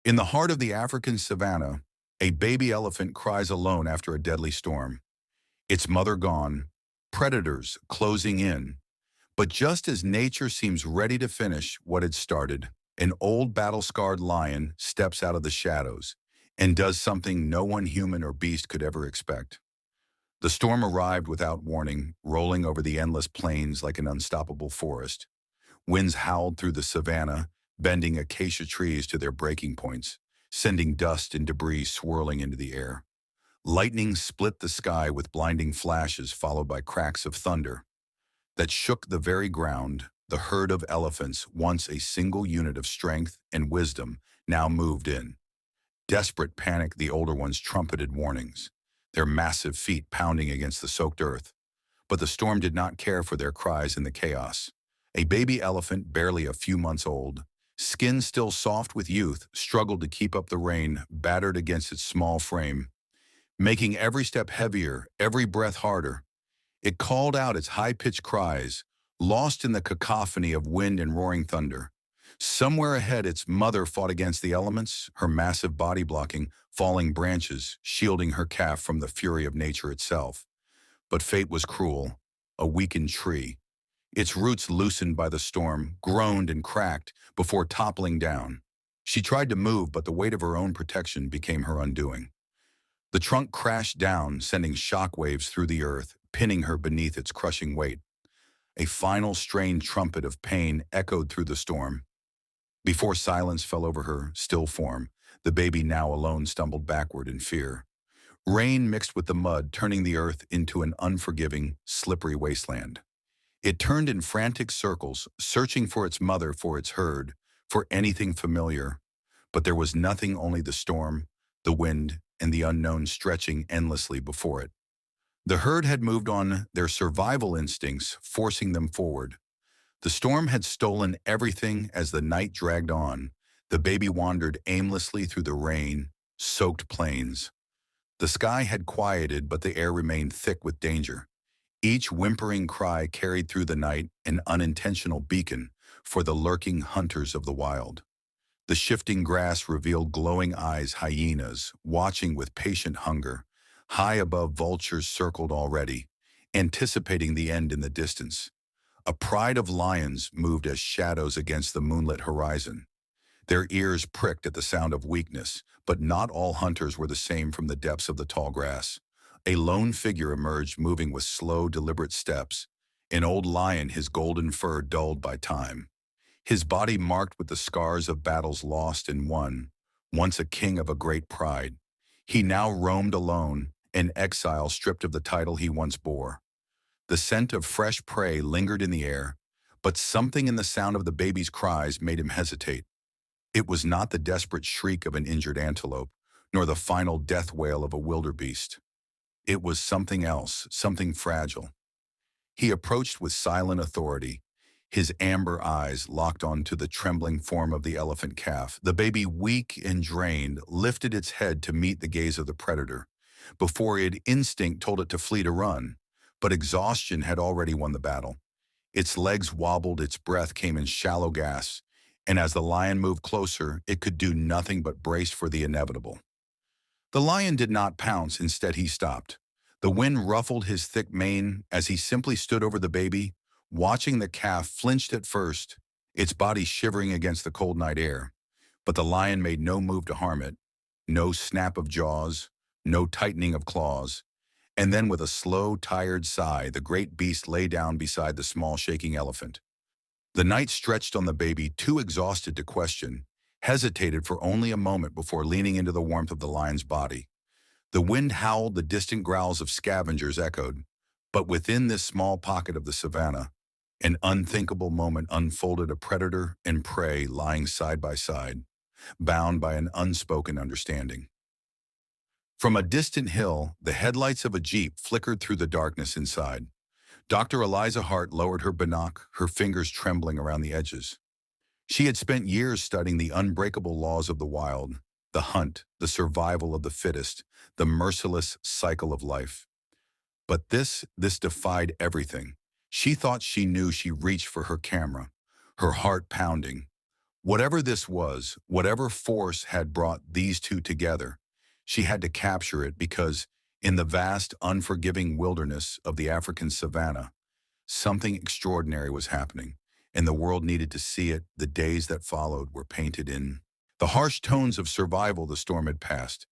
In the heart of the African savanna, a baby elephant cries alone after a deadly storm. Its mother gone, predators closing in. But just as nature seems ready to finish what had started, an old battle-scarred lion steps out of the shadows and does something no one human or beast could ever expect. The storm arrived without warning, rolling over the endless plains like an unstoppable forest. Winds howled through the savanna, bending acacia trees to their breaking points, sending dust and debris swirling into the air. Lightning split the sky with blinding flashes followed by cracks of thunder that shook the very ground. The herd of elephants, once a single unit of strength and wisdom, now moved in. Desperate panic, the older ones trumpeted warnings, their massive feet pounding against the soaked earth. But the storm did not care for their cries in the chaos. A baby elephant, barely a few months old, skin still soft with youth, struggled to keep up the rain battered against its small frame, making every step heavier, every breath harder. It called out its high-pitched cries, lost in the cacophony of wind and roaring thunder. Somewhere ahead, its mother fought against the elements, her massive body blocking falling branches, shielding her calf from the fury of nature itself. But fate was cruel. A weakened tree, its roots loosened by the storm, groaned and cracked before toppling down. She tried to move, but the weight of her own protection became her undoing. The trunk crashed down, sending shockwaves through the earth, pinning her beneath its crushing weight. A final strained trumpet of pain echoed through the storm. Before silence fell over her still form, the baby now alone stumbled backward in fear. Rain mixed with the mud, turning the earth into an unforgiving, slippery wasteland. It turned in frantic circles, searching for its mother, for its herd, for anything familiar. But there was nothing, only the storm, the wind, and the unknown stretching endlessly before it. The herd had moved on, their survival instincts forcing them forward. The storm had stolen everything as the night dragged on. The baby wandered aimlessly through the rain-soaked plains. The sky had quieted, but the air remained thick with danger. Each whimpering cry carried through the night, an unintentional beacon for the lurking hunters of the wild. The shifting grass revealed glowing eyes, hyenas, watching with patient hunger. High above, vultures circled already, anticipating the end in the distance. A pride of lions moved as shadows against the moonlit horizon. Their ears pricked at the sound of weakness, but not all hunters were the same. From the depths of the tall grass, a lone figure emerged, moving with slow, deliberate steps. An old lion, his golden fur dulled by time. His body marked with the scars of battles lost and won. Once a king of a great pride, he now roamed alone, an exile stripped of the title he once bore. The scent of fresh prey lingered in the air, but something in the sound of the baby's cries made him hesitate. It was not the desperate shriek of an injured antelope, nor the final death wail of a wildebeest. It was something else, something fragile. He approached with silent authority, his amber eyes locked onto the trembling form of the elephant calf. The baby, weak and drained, lifted its head to meet the gaze of the predator. Before it, instinct told it to flee, to run, but exhaustion had already won the battle. Its legs wobbled, its breath came in shallow gasps, and as the lion moved closer, it could do nothing but brace for the inevitable. The lion did not pounce, instead he stopped. The wind ruffled his thick mane as he simply stood over the baby, watching the calf. Flinched at first, its body shivering against the cold night air. But the lion made no move to harm it, no snap of jaws, no tightening of claws. And then with a slow, tired sigh, the great beast lay down beside the small, shaking elephant. The night stretched on the baby, too exhausted to question, hesitated for only a moment before leaning into the warmth of the lion's body. The wind howled, the distant growls of scavengers echoed, but within this small pocket of the savanna, an unthinkable moment unfolded: a predator and prey lying side by side, bound by an unspoken understanding. From a distant hill, the headlights of a jeep flickered through the darkness inside. Dr. Eliza Hart lowered her binoc, her fingers trembling around the edges. She had spent years studying the unbreakable laws of the wild, the hunt, the survival of the fittest, the merciless cycle of life. But this defied everything. She thought she knew. She reached for her camera, her heart pounding. Whatever this was, whatever force had brought these two together, she had to capture it because in the vast, unforgiving wilderness of the African savanna, something extraordinary was happening, and the world needed to see it. The days that followed were painted in the harsh tones of survival. The storm had passed,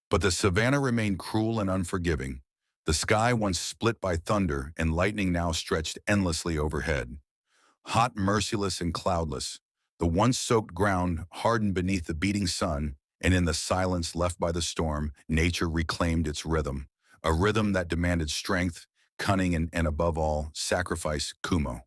but the savanna remained cruel and unforgiving. The sky, once split by thunder and lightning, now stretched endlessly overhead. Hot, merciless, and cloudless, the once soaked ground hardened beneath the beating sun, and in the silence left by the storm, nature reclaimed its rhythm, a rhythm that demanded strength, cunning, and above all, sacrifice. Kumo,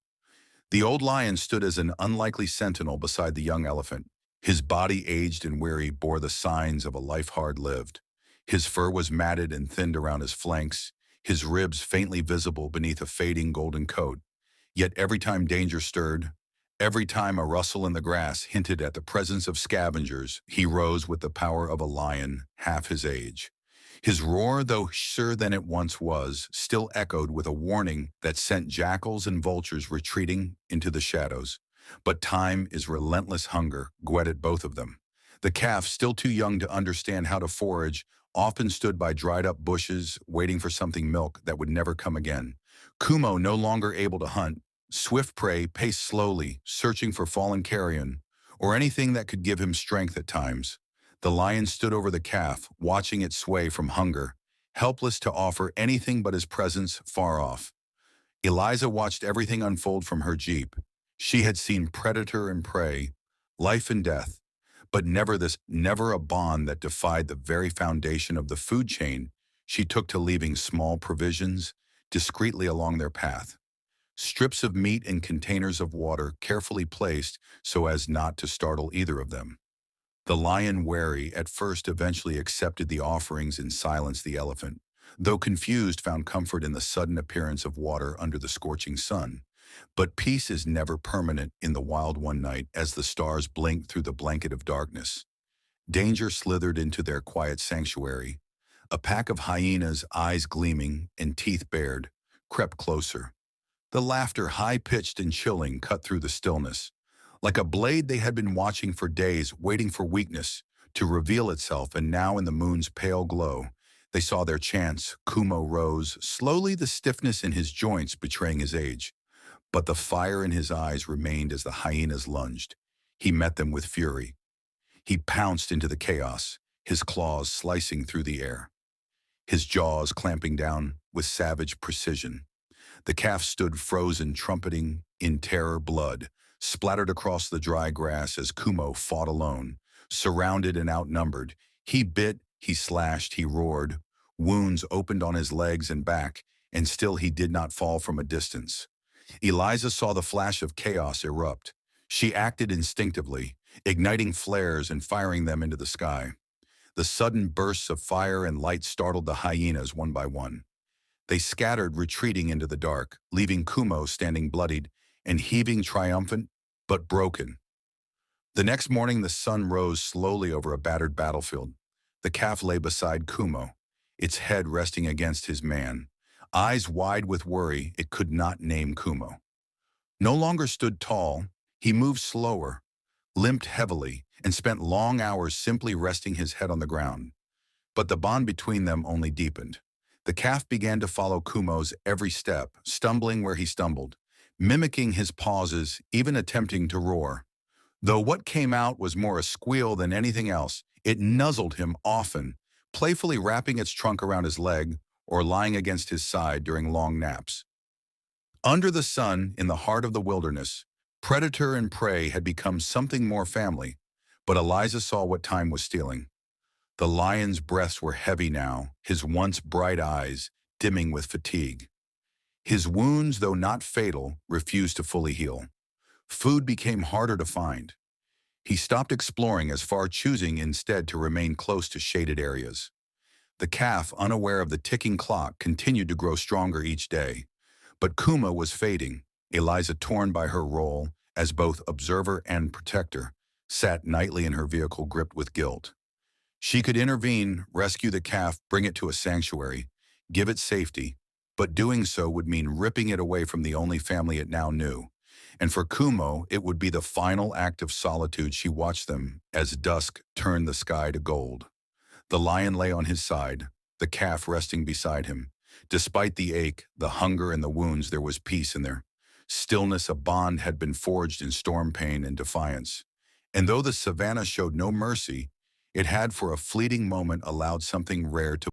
the old lion, stood as an unlikely sentinel beside the young elephant. His body, aged and weary, bore the signs of a life hard lived. His fur was matted and thinned around his flanks, his ribs faintly visible beneath a fading golden coat. Yet every time danger stirred, every time a rustle in the grass hinted at the presence of scavengers, he rose with the power of a lion half his age. His roar, though surer than it once was, still echoed with a warning that sent jackals and vultures retreating into the shadows. But time is relentless hunger glutted both of them. The calf, still too young to understand how to forage, often stood by dried-up bushes, waiting for something milk that would never come again. Kumo, no longer able to hunt, swift prey, paced slowly, searching for fallen carrion, or anything that could give him strength at times. The lion stood over the calf, watching it sway from hunger, helpless to offer anything but his presence far off. Eliza watched everything unfold from her jeep. She had seen predator and prey, life and death, but never a bond that defied the very foundation of the food chain she took to leaving small provisions discreetly along their path. Strips of meat and containers of water carefully placed so as not to startle either of them. The lion, wary at first, eventually accepted the offerings in silence. The elephant, though confused, found comfort in the sudden appearance of water under the scorching sun. But peace is never permanent in the wild. One night, as the stars blinked through the blanket of darkness, danger slithered into their quiet sanctuary. A pack of hyenas, eyes gleaming and teeth bared, crept closer. The laughter, high-pitched and chilling, cut through the stillness. Like a blade they had been watching for days, waiting for weakness to reveal itself, and now in the moon's pale glow, they saw their chance. Kumo rose, slowly, the stiffness in his joints betraying his age. But the fire in his eyes remained as the hyenas lunged. He met them with fury. He pounced into the chaos, his claws slicing through the air, his jaws clamping down with savage precision. The calf stood frozen, trumpeting in terror. Blood splattered across the dry grass as Kumo fought alone, surrounded and outnumbered. He bit, he slashed, he roared. Wounds opened on his legs and back, and still he did not fall from a distance. Eliza saw the flash of chaos erupt. She acted instinctively, igniting flares and firing them into the sky. The sudden bursts of fire and light startled the hyenas one by one. They scattered, retreating into the dark, leaving Kumo standing bloodied and heaving, triumphant but broken. The next morning, the sun rose slowly over a battered battlefield. The calf lay beside Kumo, its head resting against his man. Eyes wide with worry, it could not name Kumo. No longer stood tall, he moved slower, limped heavily, and spent long hours simply resting his head on the ground. But the bond between them only deepened. The calf began to follow Kumo's every step, stumbling where he stumbled, mimicking his pauses, even attempting to roar. Though what came out was more a squeal than anything else, it nuzzled him often, playfully wrapping its trunk around his leg or lying against his side during long naps. Under the sun, in the heart of the wilderness, predator and prey had become something more family, but Eliza saw what time was stealing. The lion's breaths were heavy now, his once bright eyes dimming with fatigue. His wounds, though not fatal, refused to fully heal. Food became harder to find. He stopped exploring as far, choosing instead to remain close to shaded areas. The calf, unaware of the ticking clock, continued to grow stronger each day. But Kumo was fading. Eliza, torn by her role as both observer and protector, sat nightly in her vehicle, gripped with guilt. She could intervene, rescue the calf, bring it to a sanctuary, give it safety, but doing so would mean ripping it away from the only family it now knew. And for Kumo, it would be the final act of solitude. She watched them as dusk turned the sky to gold. The lion lay on his side, the calf resting beside him. Despite the ache, the hunger, and the wounds, there was peace in their stillness. A bond had been forged in storm pain and defiance. And though the savannah showed no mercy, it had for a fleeting moment allowed something rare to